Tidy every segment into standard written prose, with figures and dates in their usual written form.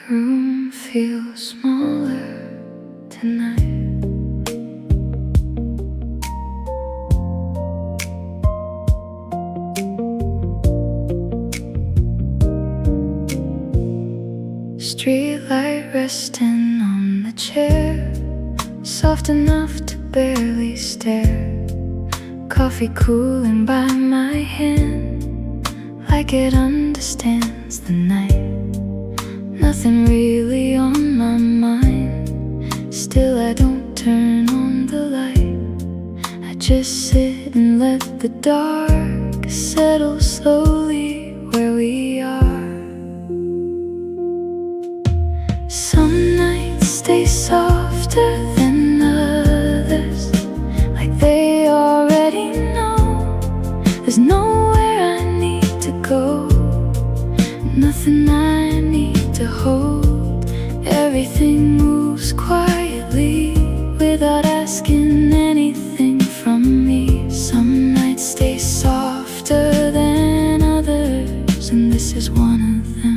room feels smaller tonight. Streetlight resting on the chair, soft enough to barely stare. Coffee cooling by my hand, like it understands the night. Nothing really on my mind, still I don't turn on the light. I just sit and let the dark settle slowly where we are. Some nights stay softer than others, like they already know there's nowhere I need to go, nothing I need to hold. Everything moves quietly without asking anything from me. Some nights stay softer than others, and this is one of them.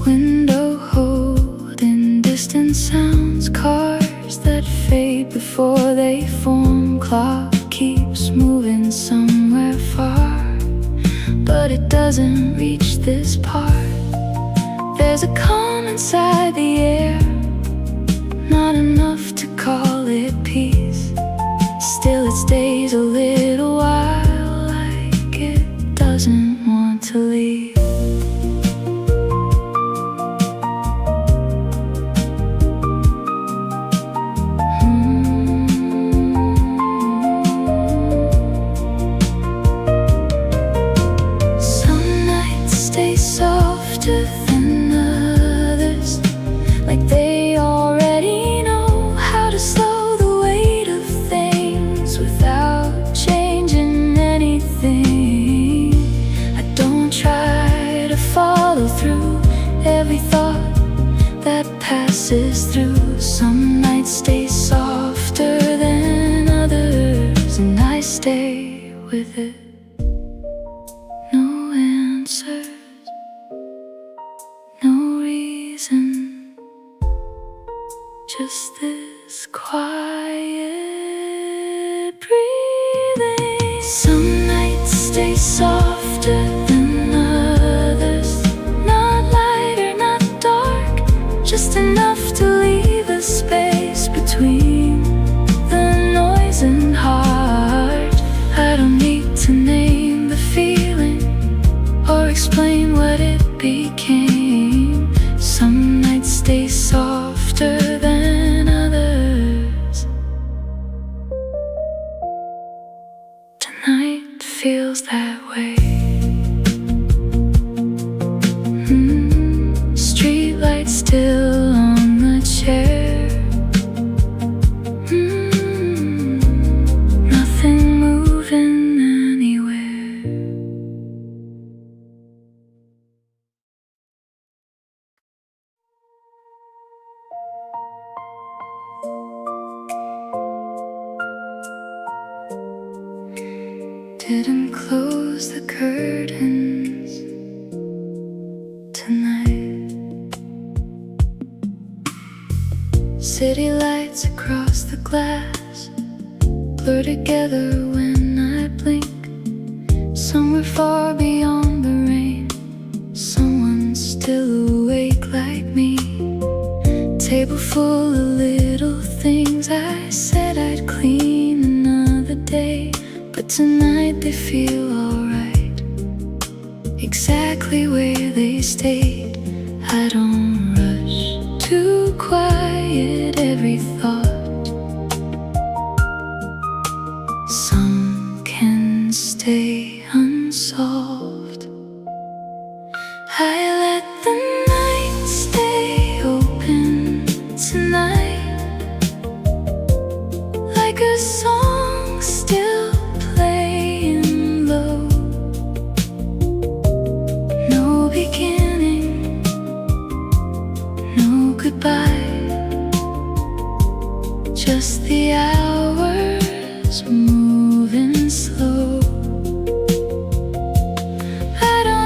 Window holding distant sounds, cars that fade before they form. Clock keeps moving somewhere far, but it doesn't reach this part. There's a calm inside the air, not enough to call it peace. Still it stays a little while, like it doesn't want to leave. Softer than others, like they already know how to slow the weight of things without changing anything. I don't try to follow through every thought that passes through. Some nights stay softer than others, and I stay with it. No answers, no reason, just this quiet breathing. Some nights stay softer than others, not lighter, not dark, just enough to leave a space between the noise and heart. I don't need to name the feeling or explain what it became. Some nights stay softer than others. Tonight feels that way. Streetlight still on the chair. Nothing moving anywhere. Didn't close the curtains tonight. City lights across the glass blur together when I blink. Somewhere far beyond the rain, someone's still awake like me. Table full of little things I said I'd clean another day, but tonight they feel alright, exactly where they stayed. I don't rush to quiet every thought. Some can stay unsolved. I let the night stay open tonight, like a song still playing low. No beginning, no goodbye, just the hours moving slow. I don't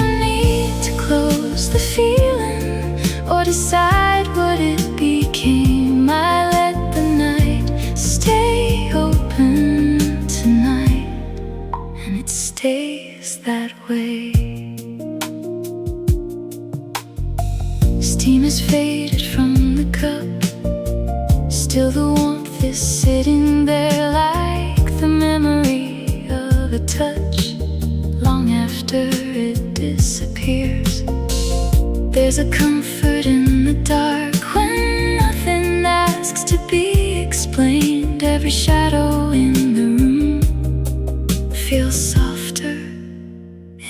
stays that way. Steam has faded from the cup, still the warmth is sitting there like the memory of a touch long after it disappears. There's a comfort in the dark when nothing asks to be explained. Every shadow in the room feels softer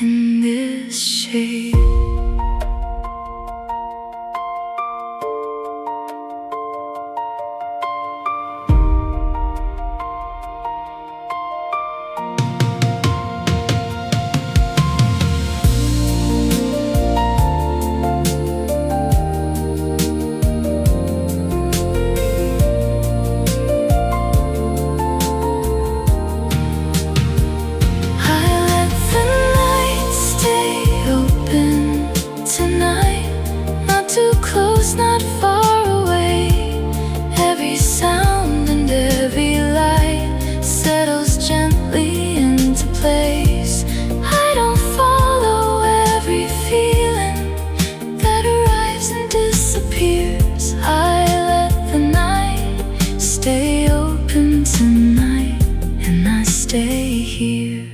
in this shade. Not far away, every sound and every light settles gently into place. I don't follow every feeling that arrives and disappears. I let the night stay open tonight, and I stay here,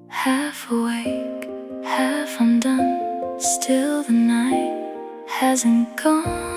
half awake, half undone. Still the night hasn't gone.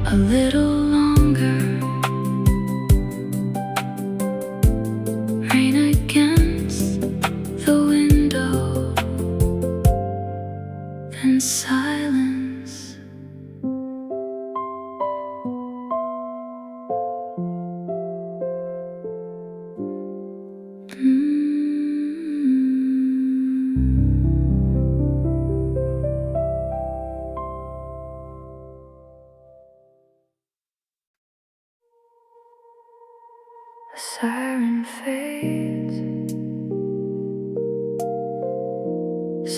A little longer, rain against the window, then silence. The siren fades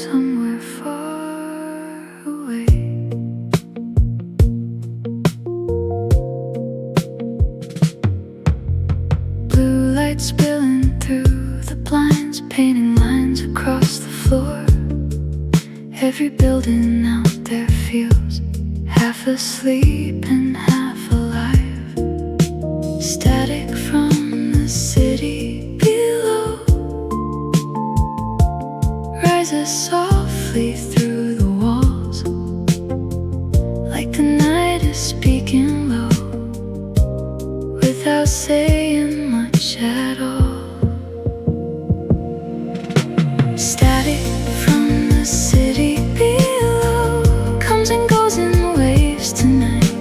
somewhere far away. Blue light spilling through the blinds, painting lines across the floor. Every building out there feels half asleep and half alive. Static from the city below rises softly through the walls, like the night is speaking low without saying much at all. Static from the city below comes and goes in waves tonight.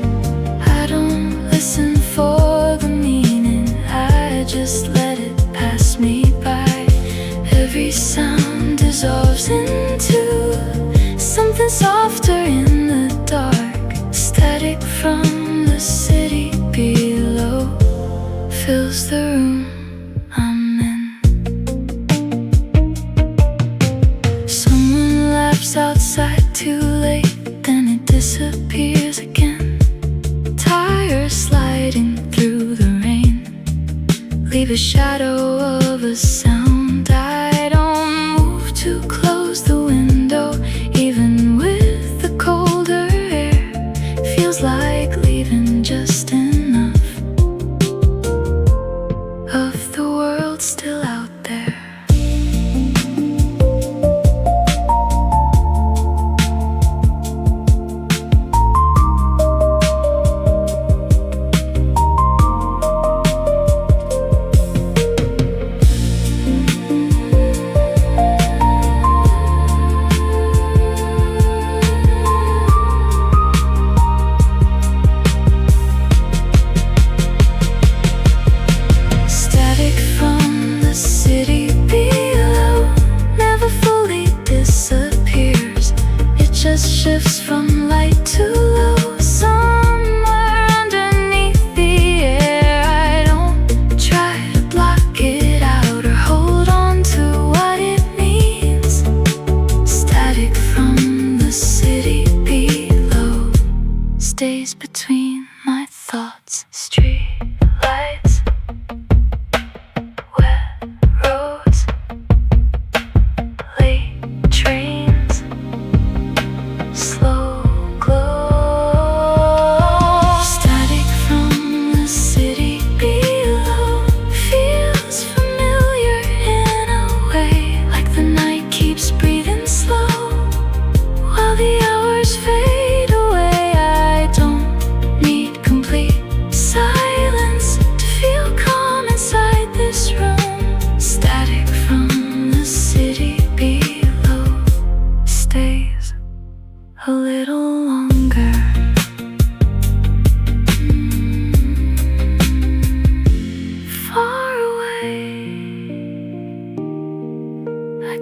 I don't listen for the meaning, I just let it pass me by. Every sound dissolves into something softer in the dark. Static from the city below fills the room I'm in. Someone laughs outside too late, then it disappears again. Tires sliding through the rain leave a shadow of a sound. I don't move to close the window, even with the colder air. Feels like leaving just enough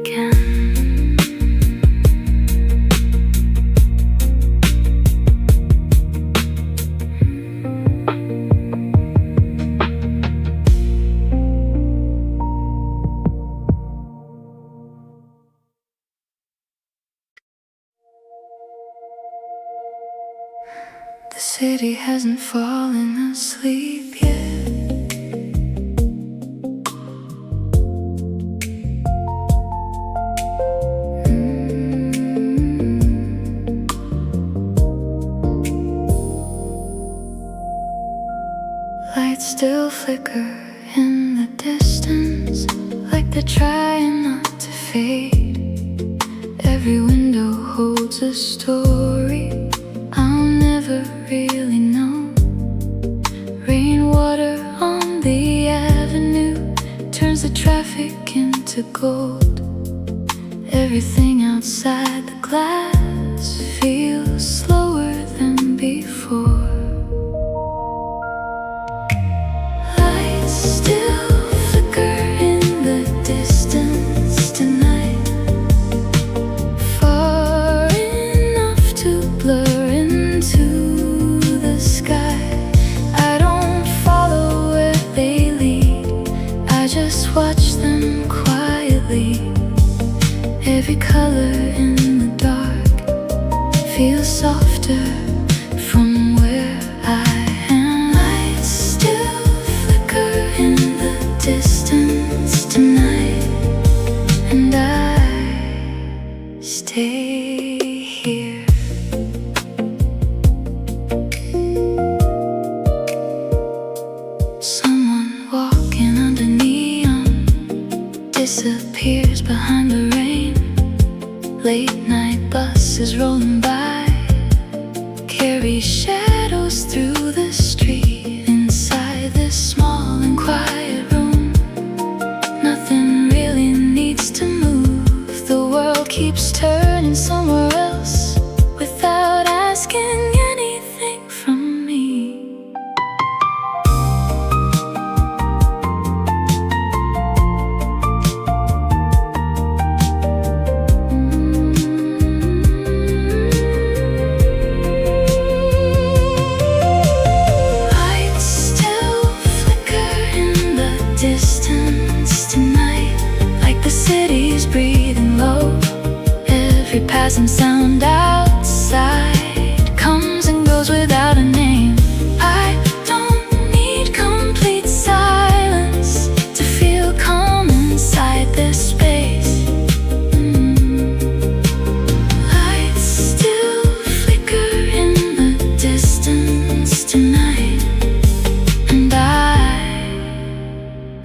again. The city hasn't fallen asleep yet. Lights still flicker in the distance, like they're trying not to fade. Every window holds a story I'll never really know. Rainwater on the avenue turns the traffic into gold. Everything outside the glass feels slower than before. Lights still flicker in the distance tonight, far enough to blur into the sky. I don't follow where they lead, I just watch them quietly. Every color in the dark feels softer from where I am. Lights still flicker in the distance tonight, and I stay here. Someone walking under neon disappears behind the rain. Late night buses rolling by carry shadows through the street. Inside this small and quiet room, nothing really needs to move. The world keeps turning somewhere else without asking anything from me. Lights still flicker in the distance tonight, like the city's breathing low. Every passing sound outside comes and goes without a name. I don't need complete silence to feel calm inside this space. Lights still flicker in the distance tonight, and I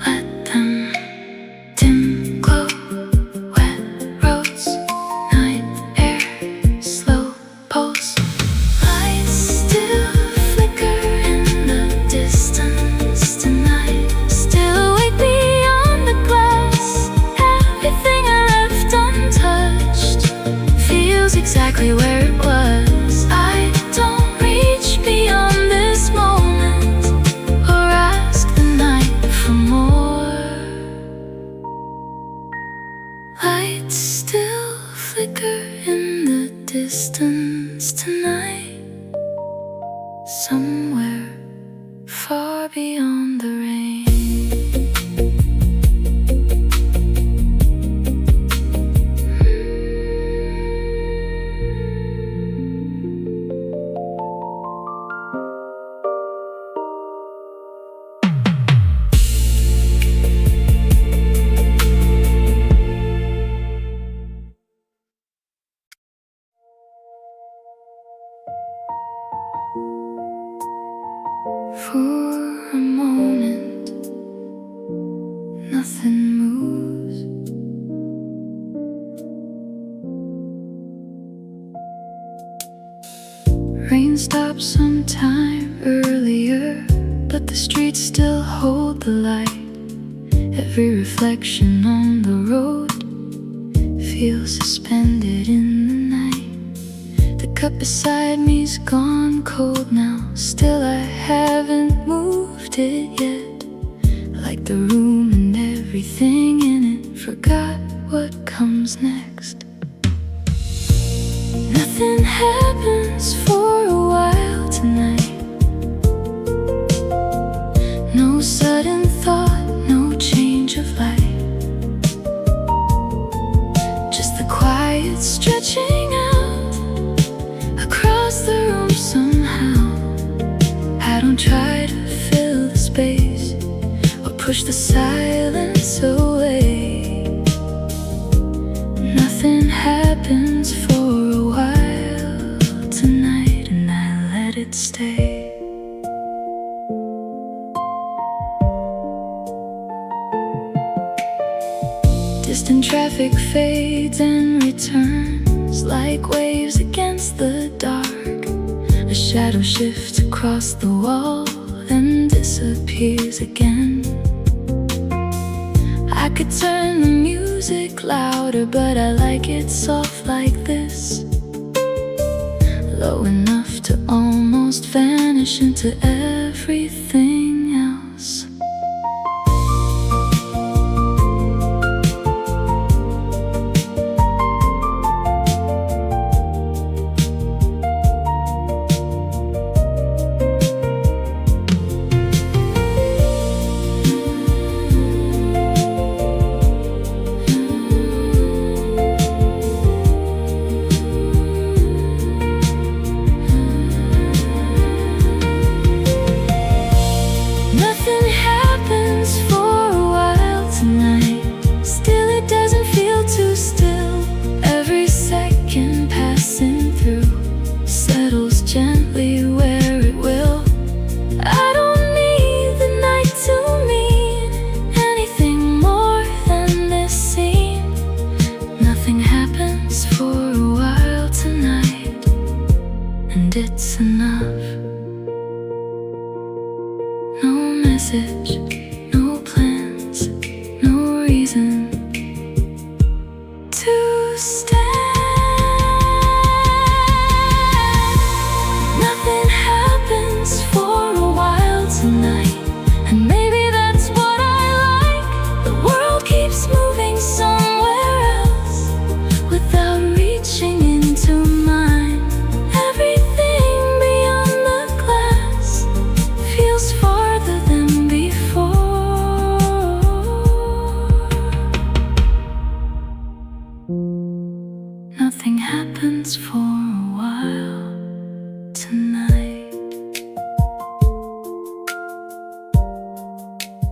let them dim glow. Wet roads, night air, slow pulse. Lights still flicker in the distance tonight, still wake beyond the glass. Everything I left untouched feels exactly where it was. I don't reach beyond this moment or ask the night for more. Lights still flicker in the distance tonight, somewhere far beyond the rain. For a moment, nothing moves. Rain stopped some time earlier, but the streets still hold the light. Every reflection on the road feels suspended in the night. The cup beside me's gone cold now, still I haven't moved it yet. Like the room and everything in it forgot what comes comes next. Nothing happens for a while tonight. No sudden thought, no change of light. Just the quiet stretching out across the room somehow. I don't try to fill the space or push the silence away. Nothing happens for a while tonight, and I let it stay. Distant traffic fades and returns like waves against the dark. A shadow shifts across the wall, then disappears again. I could turn the music louder, but I like it soft like this, low enough to almost vanish into everything else. Nothing happens for a while tonight. Still, it doesn't feel too still. Every second passing through settles gently where it will. I don't need the night to mean anything more than this scene. Nothing happens for a while tonight, and it's enough. No message, no plans, no reason to stand. Nothing happens for a while tonight, and maybe that's what I like. The world keeps moving somewhere else without reaching into mine. Everything beyond the glass feels farther than before. Nothing happens for a while tonight.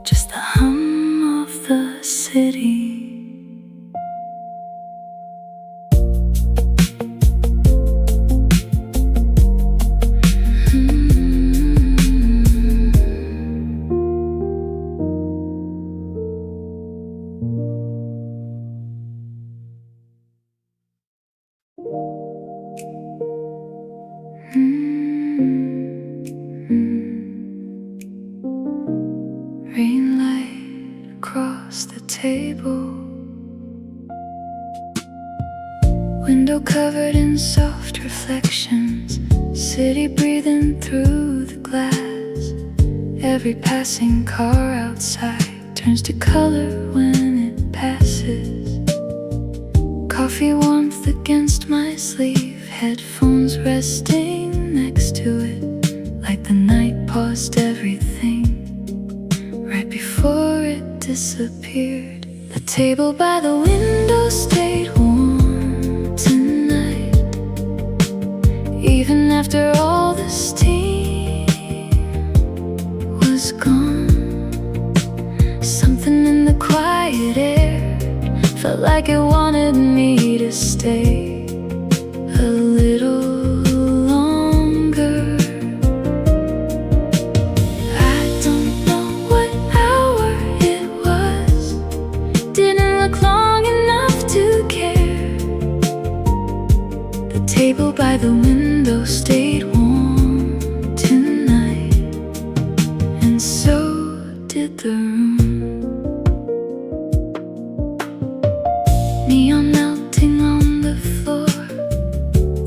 Just the hum of the city. Rain light across the table, window covered in soft reflections, city breathing through the glass. Every passing car outside turns to color when it passes. Coffee warmth against my sleeve, headphones resting next to it, like the night paused everything right before it disappeared. The table by the window stayed warm tonight, even after all the steam was gone. Something in the quiet air felt like it wanted me to stay a little longer. I don't know what hour it was, didn't look long enough to care. The table by the window stayed warm tonight, and so did the room. Neon melting on the floor,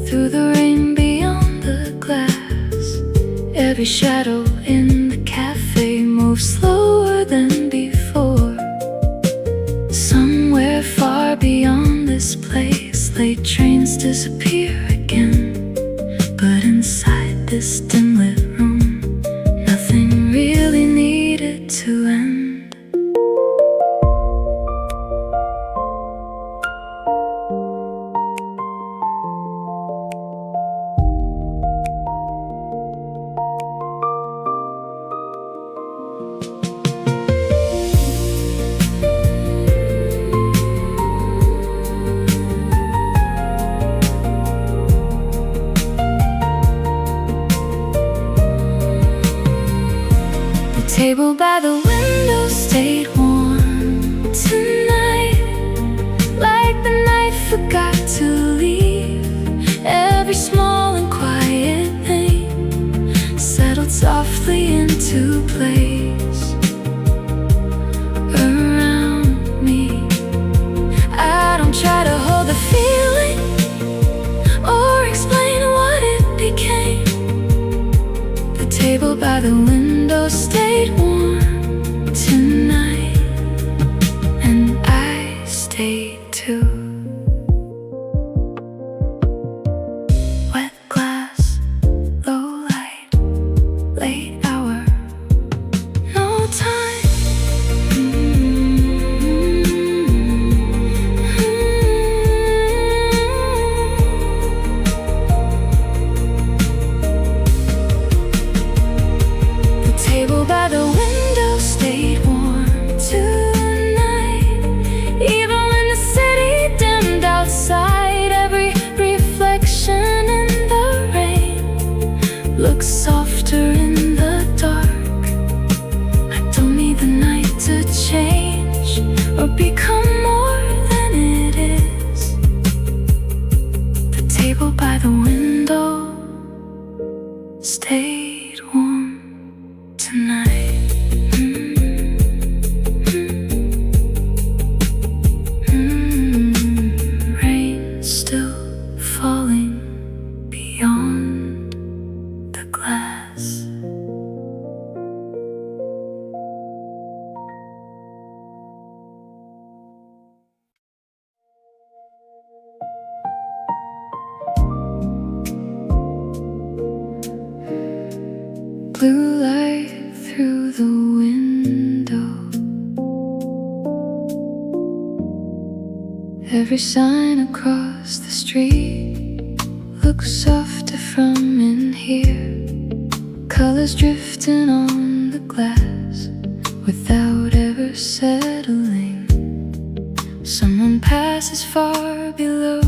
through the rain beyond the glass. Every shadow in the cafe moves slower than before. Somewhere far beyond the this place. Late trains disappear again, but inside this dim lit room, nothing really needed to end. The table by the window stayed warm tonight, like the night forgot to leave. Every small and quiet thing settled softly into place around me. I don't try to hold the feeling or explain what it became. The table by the window stayed warm tonight, and I stayed too. Wet glass, low light, late hour, no time. Table by the window stayed warm tonight, even when the city dimmed outside. Every reflection in the rain looks softer in the dark. I don't need the night to change or become more than it is. The table by the window stayed warm tonight. Rain still falling beyond the glass. Blue light through the window, every sign across the street looks softer from in here. Colors drifting on the glass without ever settling. Someone passes far below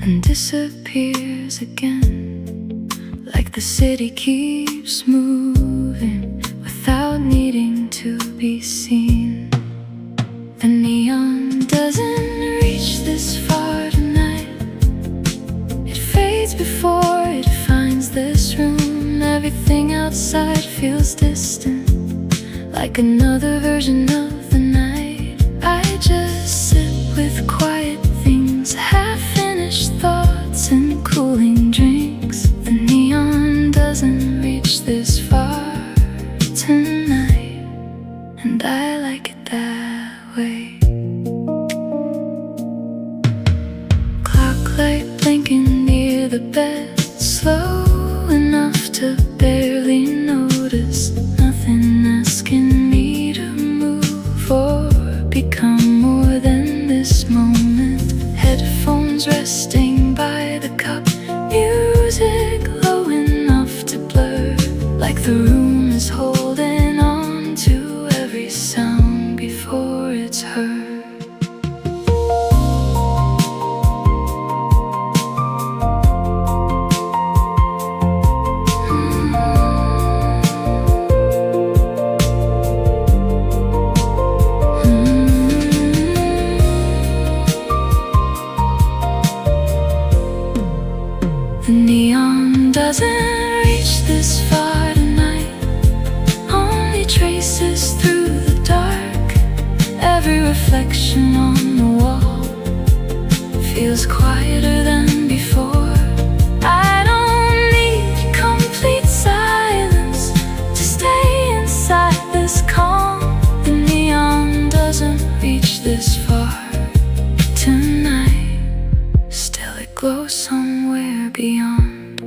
and disappears again, like the city keeps moving without needing to be seen. The neon doesn't reach this far tonight. It fades before it finds this room. Everything outside feels distant, like another version of the night. I just sit with quiet things, half-finished thoughts and cooling drinks. The neon doesn't reach this far tonight, and I like it that way. Clock light blinking near the bed, slow enough to barely notice. Nothing asking me to move or become more than this moment. Headphones resting by the cup, music low enough to blur, like the room is holding on to every sound before it's heard. The neon doesn't reach this far tonight, only traces through the dark. Every reflection on the wall feels quieter than before. I don't need complete silence to stay inside this calm. The neon doesn't reach this far tonight. glow somewhere beyond.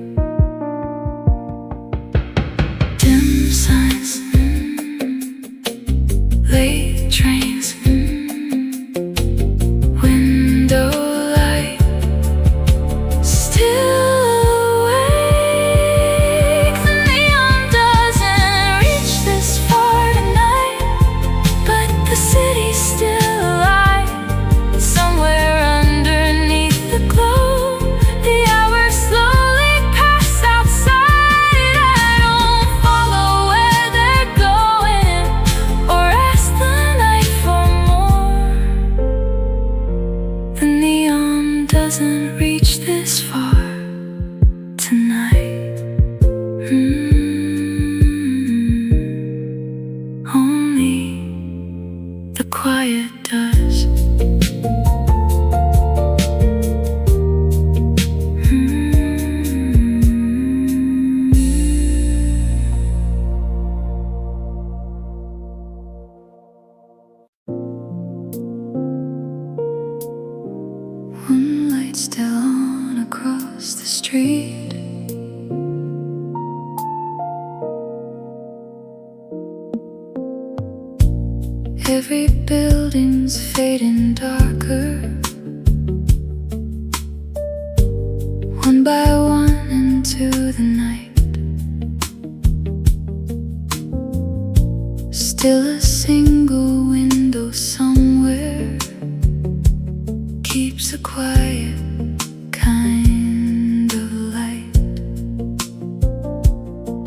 Dim signs, late trains, window light, still awake. The neon doesn't reach this far tonight, but the city's still alive. Somewhere underneath the glow, the hours slowly pass outside. I don't follow where they're going or ask the night for more. The neon doesn't reach this far tonight. Only the quiet does. One light still on across the street. Every building's fading darker, one by one into the night. Still a single window somewhere keeps a quiet kind of light.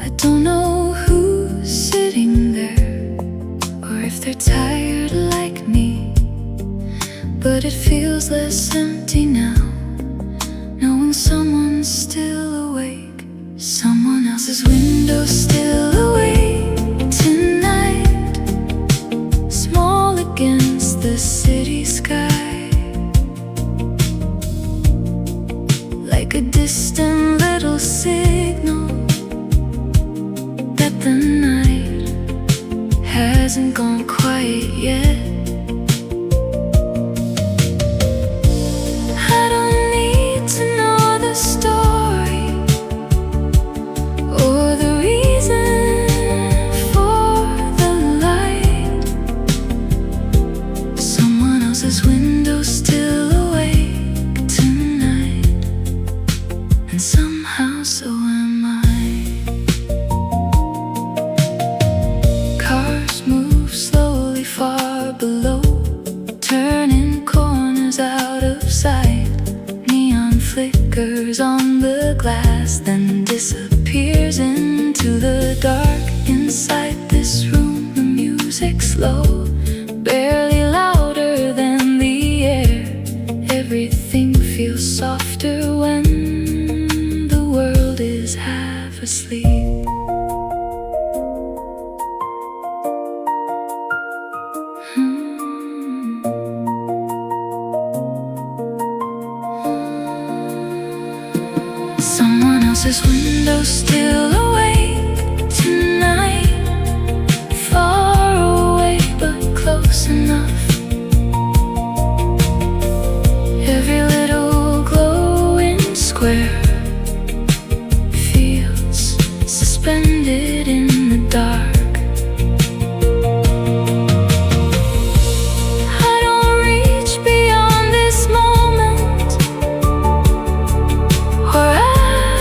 I don't know who's sitting there or if they're tired like me, but it feels less empty now, knowing someone's still awake. Someone else's window still awake tonight, small against the city sky, like a distant little signal that the night hasn't gone quiet yet. I don't need to know the story or the reason for the light. Someone else's window still awake tonight, and somehow so am I. Cars move slowly far below, turning corners out of sight. Neon flickers on the glass, then disappears into the dark. Inside this room, the music's low, barely louder than the air. Everything feels softer when the world is half asleep. Someone else's window still awake tonight, far away but close enough. Every little glowing square feels suspended in the dark. I don't reach beyond this moment or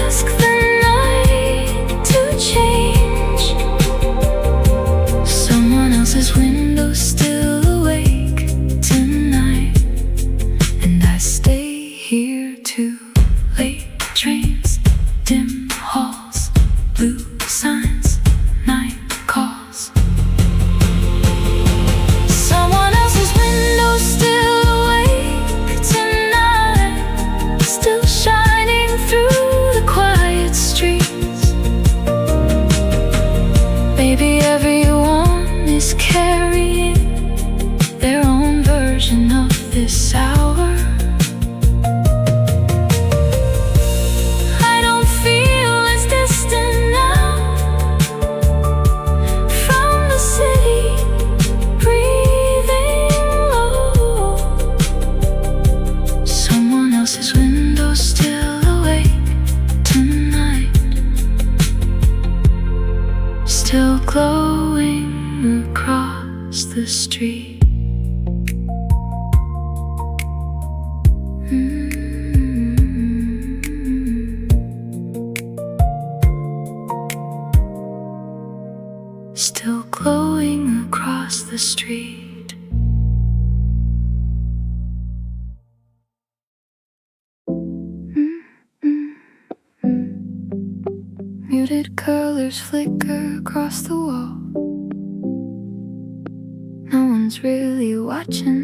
ask the night Muted colors flicker across the wall. No one's really watching.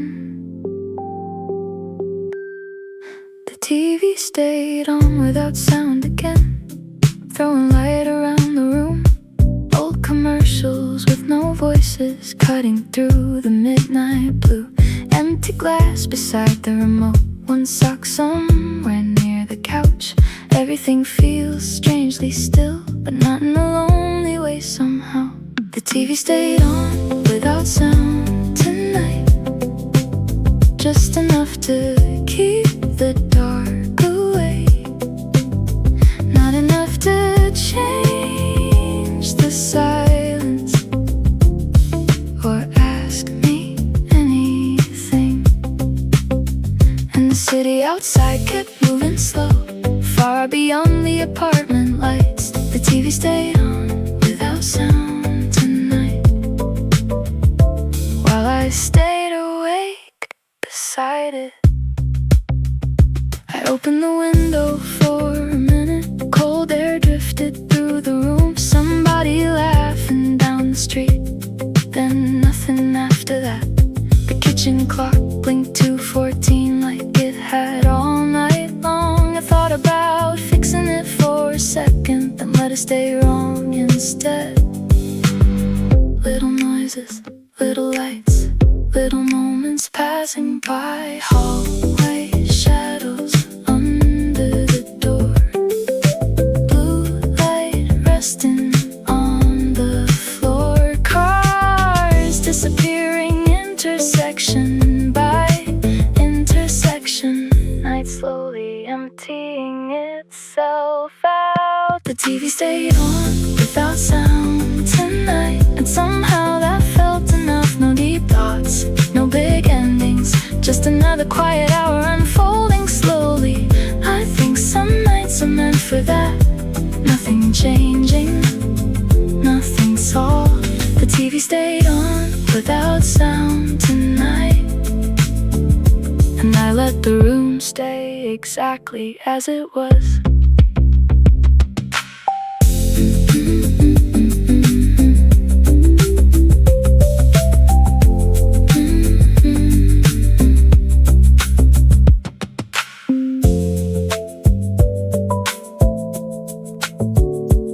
The TV stayed on without sound again, throwing light around the room. Old commercials with no voices cutting through the midnight blue. Empty glass beside the remote, one sock somewhere near the couch. Everything feels strangely still, but not in a lonely way somehow. The TV stayed on without sound tonight, just enough to keep the dark away, not enough to change the silence or ask me anything. And the city outside kept moving slow, far beyond the apartment lights. The TV stayed on without sound tonight, while I stayed awake beside it. I opened the window for a minute. Cold air drifted through the room. Somebody laughing down the street, then nothing after that. The kitchen clock blinked 2:14 like it had all night long. I thought about fixing it for a second, then let it stay wrong instead. Little noises, little lights, little moments passing by. Hallway shadows under the door, blue light resting on the floor. Cars disappearing intersection by intersection. Night slowly emptying itself out. The TV stayed on without sound tonight, and somehow that felt enough. No deep thoughts, no big endings, just another quiet hour unfolding slowly. I think some nights are meant for that. Nothing changing, nothing solved. The TV stayed on without sound tonight, and I let the room stay exactly as it was.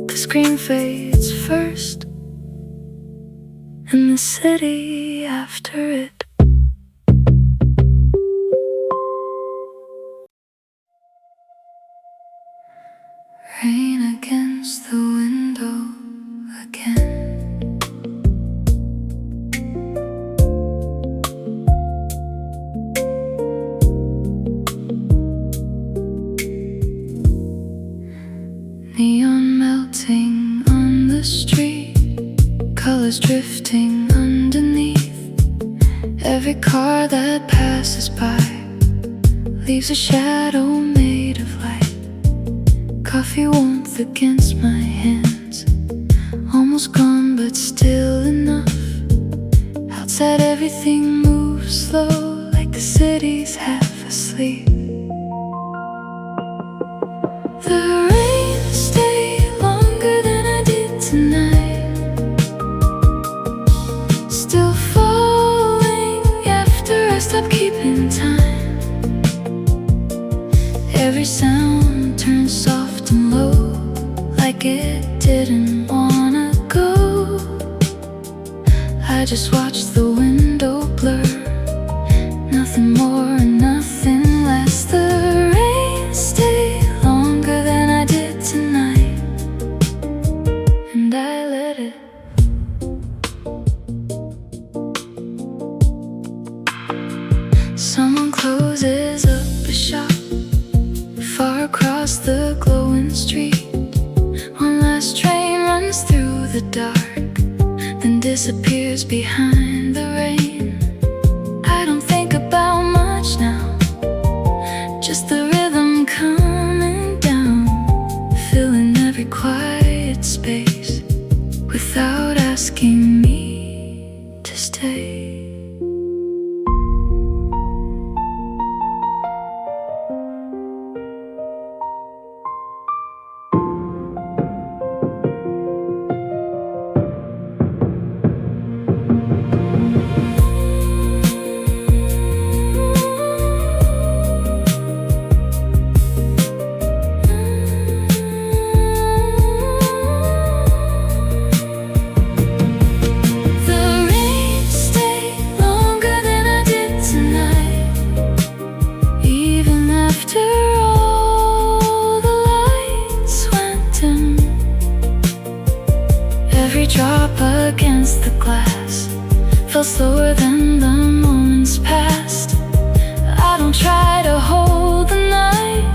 The screen fades first, and the city after it. Rain against the window again. Neon melting on the street, colors drifting underneath. Every car that passes by leaves a shadow made of light. Coffee warmth against my hands, almost gone but still enough. Outside everything moves slow, like the city's half asleep. The rain stayed longer than I did tonight, still falling after I stopped keeping time. Every sound turns soft and low, like it didn't wanna go. I just watched the window blur, nothing more and nothing less. The rain stayed longer than I did tonight, and I let it. Someone closes up a shop far across the glowing street. One last train runs through the dark, then disappears behind the rain. I don't think about much now, just the rhythm coming down, filling every quiet space without asking me to stay. feel slower than the moments past. I don't try to hold the night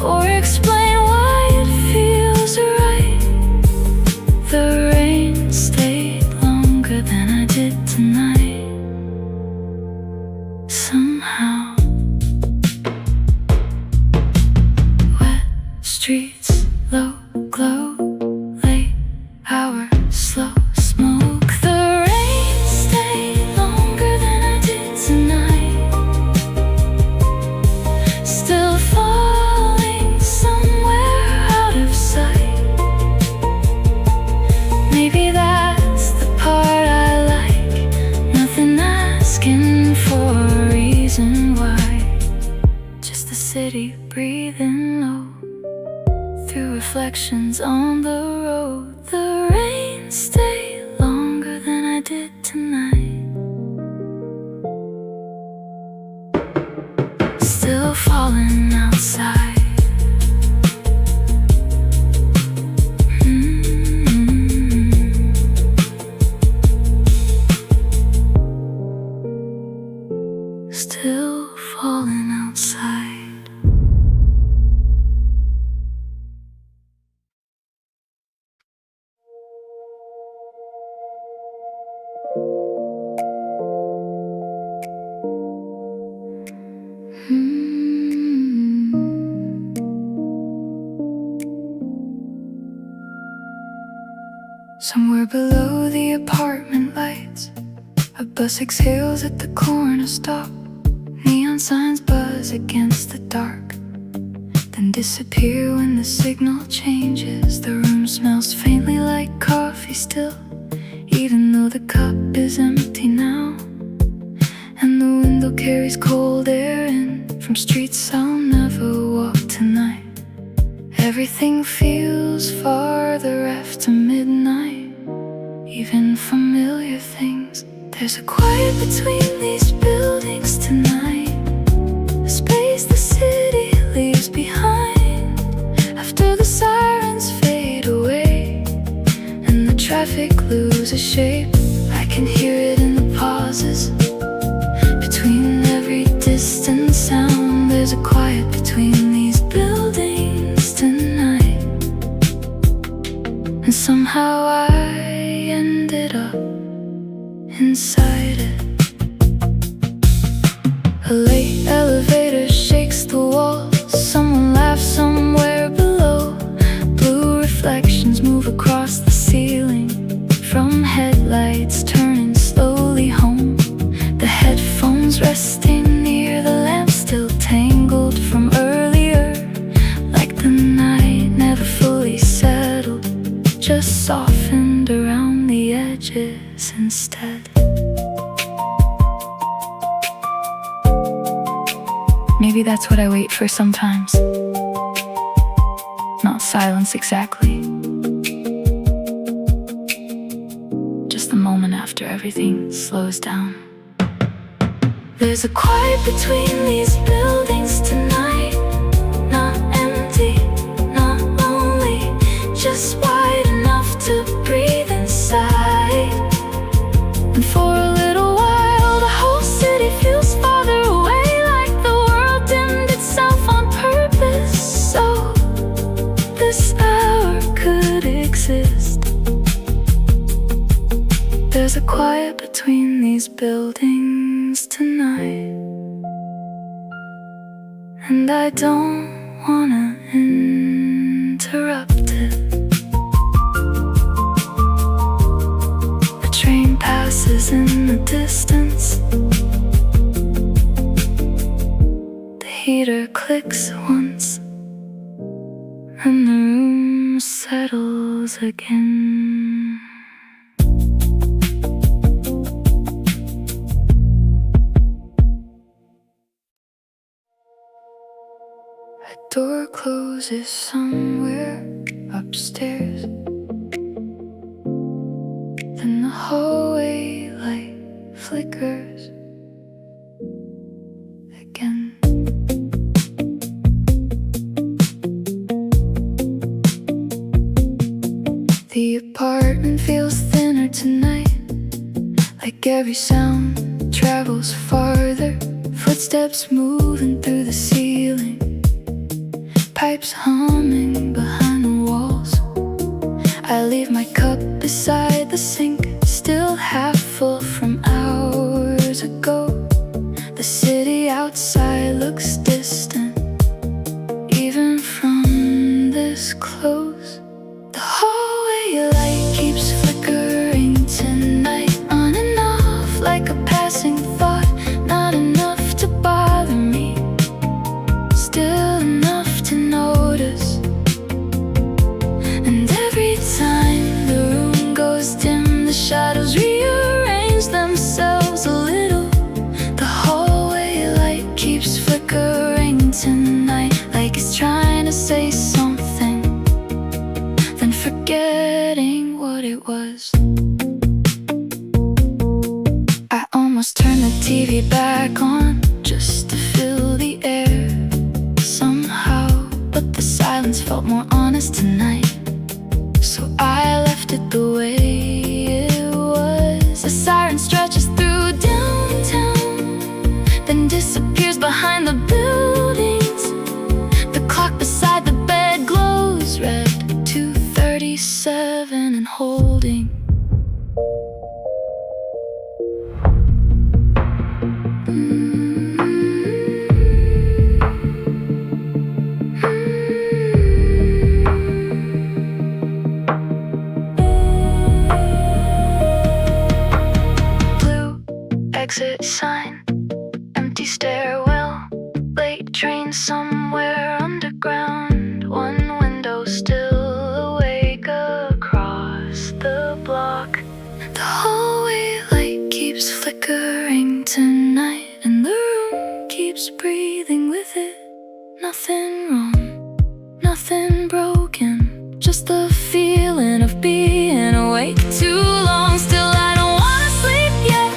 or explain why it feels right. The rain stayed longer than I did tonight. Somehow, wet streets, low glow, late hour, slow smoke. The rain stayed longer than I did tonight. Still falling somewhere out of sight. Maybe that's the part I like. Nothing asking for a reason why. Just the city breathing low through reflections on the road. The rain stayed longer than I did tonight. Still falling outside. Still falling outside. Somewhere below the apartment lights, a bus exhales at the corner stop. Neon signs buzz against the dark, then disappear when the signal changes. The room smells faintly like coffee still, even though the cup is empty now. And the window carries cold air in from streets I'll never walk tonight. Everything feels farther after midnight, even familiar things. There's a quiet between these buildings tonight, a space the city leaves behind after the sirens fade away and the traffic loses shape. I can hear it in the pauses between every distant sound. There's a quiet between these buildings tonight, and somehow I ended up inside it. A late elevator shakes the walls. Someone laughs somewhere below. Blue reflections move across the ceiling from headlights turning slowly home. The headphones resting near the lamp, still tangled from earlier, like the night never fully settled, just softened around the edges instead. Maybe that's what I wait for sometimes. Not silence exactly, just the moment after everything slows down. There's a quiet between these buildings tonight, not empty, not lonely, just wide enough to breathe inside. And for a little while the whole city feels farther away, like the world dimmed itself on purpose so this hour could exist. There's a quiet between these buildings tonight, and I don't wanna interrupt it. A train passes in the distance. The heater clicks once, and the room settles again. A door closes somewhere upstairs, then the hallway light flickers again. The apartment feels thinner tonight, like every sound travels farther, footsteps moving through the ceiling, pipes humming behind the walls. I leave my cup beside the sink, still half full from hours ago. The city outside looks distant, even from this close. The hallway light keeps flickering tonight, on and off like a passing thought. Not enough to bother me, still enough to notice. And every time the room goes dim, the shadows rearrange themselves a little. The hallway light keeps flickering tonight, like it's trying to say something, then forgetting what it was. I almost turned the TV back on just to fill the air somehow, but the silence felt more honest tonight, so I left it the way it was. A siren stretches through downtown, then disappears behind the buildings. The clock beside the bed glows red, 2:37 and holding. Exit sign, empty stairwell, late train somewhere underground. One window still awake across the block. The hallway light keeps flickering tonight, and the room keeps breathing with it. Nothing wrong, nothing broken, just the feeling of being awake too long. Still I don't wanna sleep yet,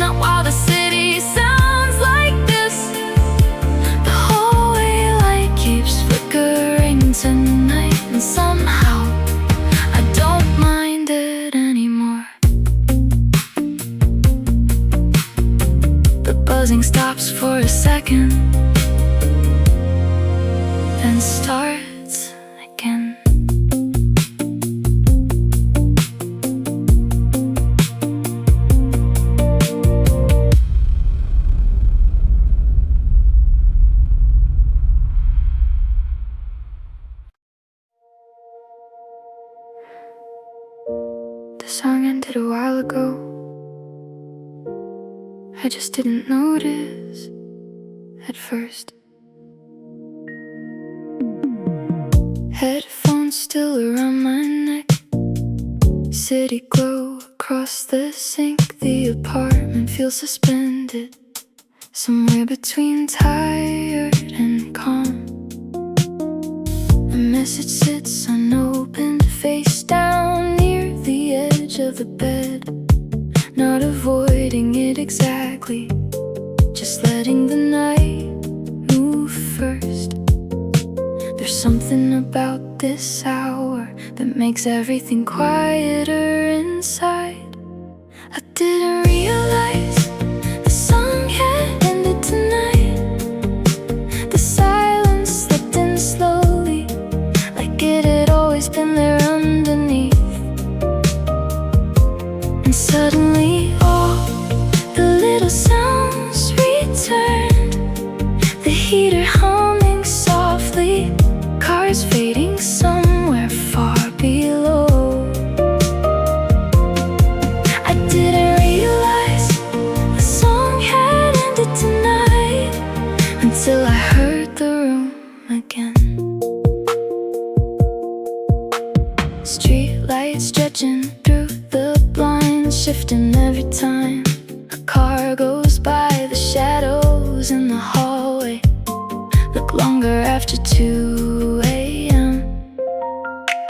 not while the city sounds like this. The hallway light keeps flickering tonight, and somehow I don't mind it anymore. The buzzing stops for a second, then starts again. The song ended a while ago. I just didn't notice at first. Headphones still around my neck, city glow across the sink. The apartment feels suspended, somewhere between tired and calm. A message sits unopened, face down near the edge of the bed. Not avoiding it exactly, just letting the night move first. There's something about this hour that makes everything quieter inside. I didn't realize the song had ended tonight. The silence slipped in slowly, like it had always been there underneath. And suddenly all the little sounds returned, the heater humming softly, cars fading somewhere far below. I didn't realize the song had ended tonight until I heard the room again. Street lights stretching through the blinds, shifting every time a car goes by. The shadows in the hallway look longer after 2 a.m.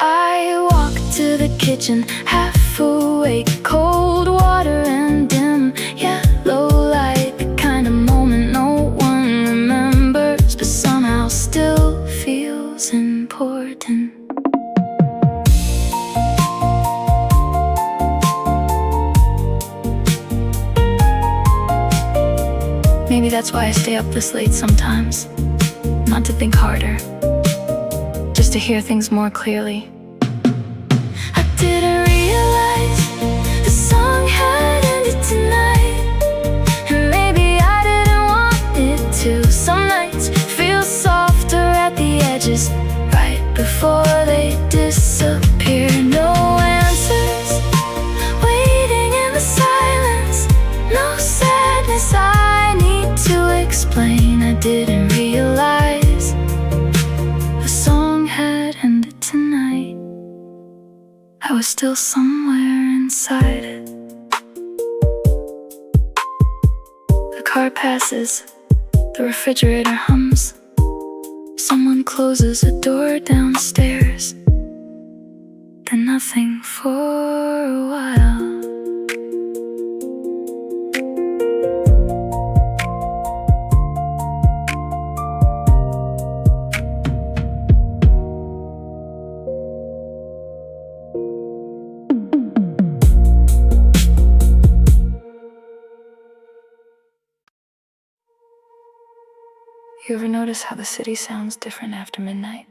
I walk to the kitchen, half awake, cold water and dim yellow light. The kind of moment no one remembers, but somehow still feels important. that's why I stay up this late sometimes. Not to think harder, just to hear things more clearly. I didn't realize the song had ended tonight, and maybe I didn't want it to. Some nights feel softer at the edges, right before they disappear. No answers, waiting in the silence. No sadness I need to explain. I didn't realize the song had ended tonight. I was still somewhere inside it. The car passes, the refrigerator hums. Someone closes a door downstairs. Then nothing for a while. You ever notice how the city sounds different after midnight?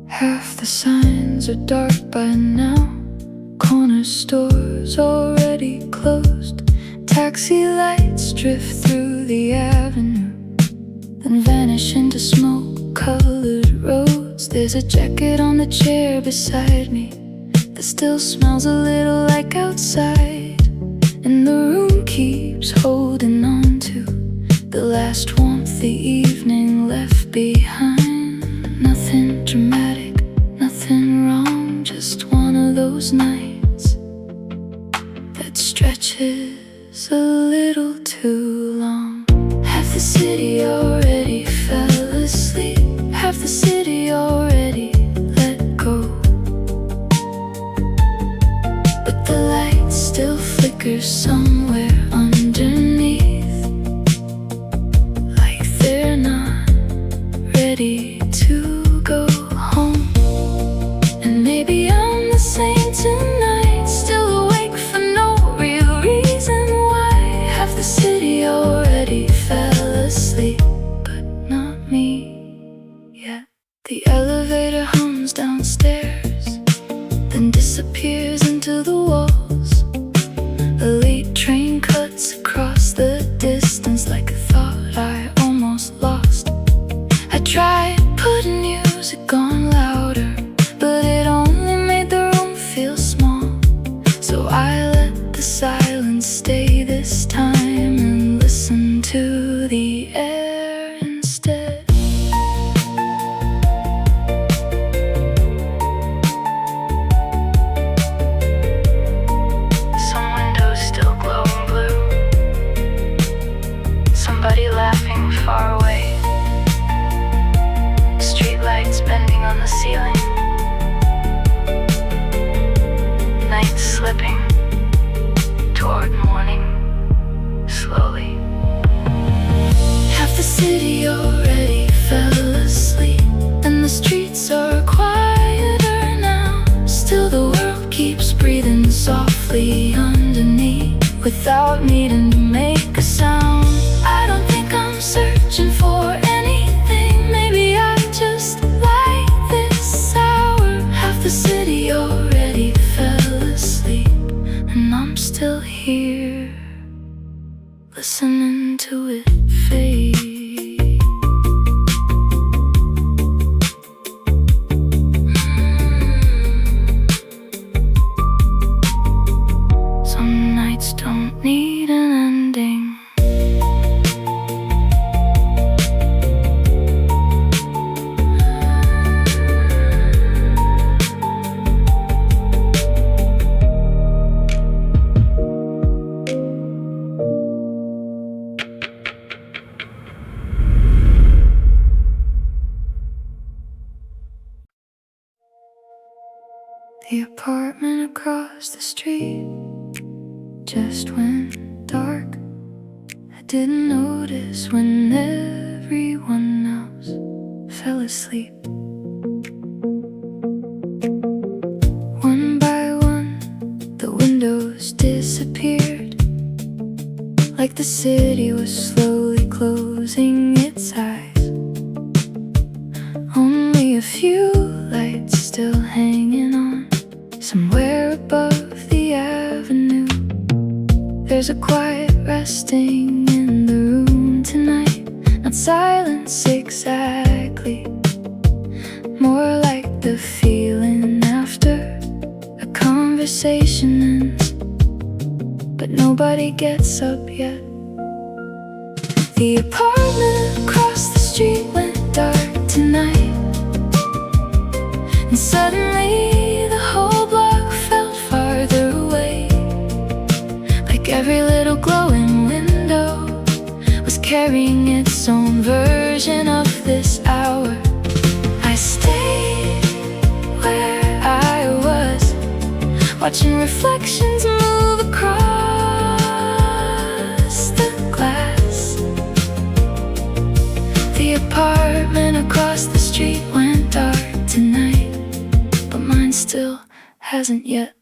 Half the signs are dark by now. Corner stores already closed. Taxi lights drift through the avenue, then vanish into smoke-colored roads. There's a jacket on the chair beside me that still smells a little like outside, and the room keeps holding on to the last warmth the evening left behind. Nothing dramatic, nothing wrong, just one of those nights that stretches a little too long. Half the city already fell asleep, half the city already let go, but the light still flickers somewhere underneath, like they're not ready to go home. And maybe I'm the same tonight, still awake for no real reason why. Half the city already fell asleep, but not me yet. The elevator hums downstairs, then disappears into the walls. A late train cuts across the distance like a thought I almost lost. I tried putting music on louder, but it only made the room feel small. So I let the silence stay this time and listen to the air instead. Some windows still glowing blue, somebody laughing far away. Streetlights bending on the ceiling, night slipping toward morning slowly. Half the city already fell asleep, and the streets are quieter now. Still the world keeps breathing softly underneath, without needing to make a sound. I don't think I'm searching for anything, maybe I just like this hour. Half the city already fell asleep, and I'm still here, listening to it fade. Some nights don't need an ending. The apartment across the street just went dark. I didn't notice when everyone else fell asleep. One by one, the windows disappeared, like the city was slowly closing its eyes. Only a few lights still hanging on, somewhere above the avenue. There's a quiet resting in the room tonight, not silence exactly, more like the feeling after a conversation ends, but nobody gets up yet. The apartment across the street went dark tonight, and suddenly the whole block felt farther away, like every little glowing window was carrying its own version of this hour. I stayed where I was, watching reflections move across the glass. The apartment across the street went dark tonight, but mine still hasn't yet.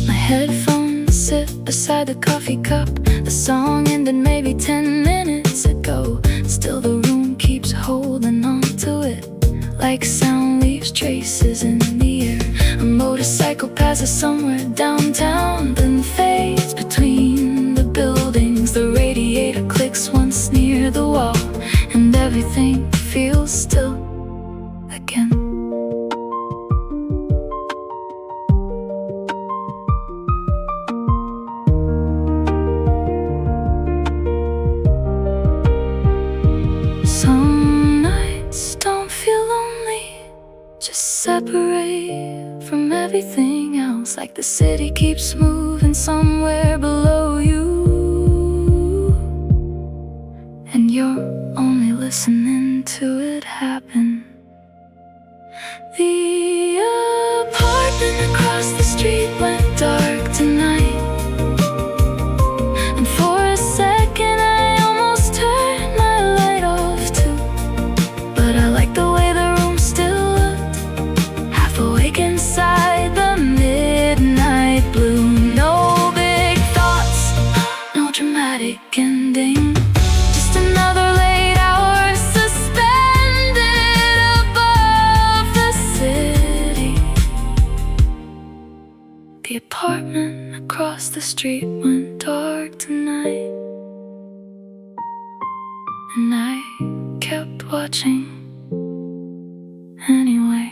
My headphones sit beside the coffee cup. The song ended maybe 10 minutes ago. Still the room keeps holding on to it, like sound leaves traces in the air. A motorcycle passes somewhere downtown, then fades between the buildings. The radiator clicks once near the wall, and everything feels still again. Some nights don't feel lonely, just separate from everything else, like the city keeps moving somewhere below you, and you're only listening to it happen. The apartment across the street went dark tonight, and for a second I almost turned my light off too. But I like the way the room still looked, half awake inside the midnight blue. No big thoughts, no dramatic ending, just another late hour suspended above the city. The apartment across the street went dark tonight, and I kept watching anyway.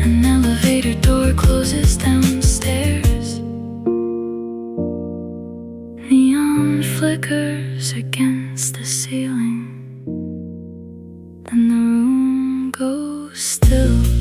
An elevator door closes downstairs, neon flickers against the ceiling, then the room goes still.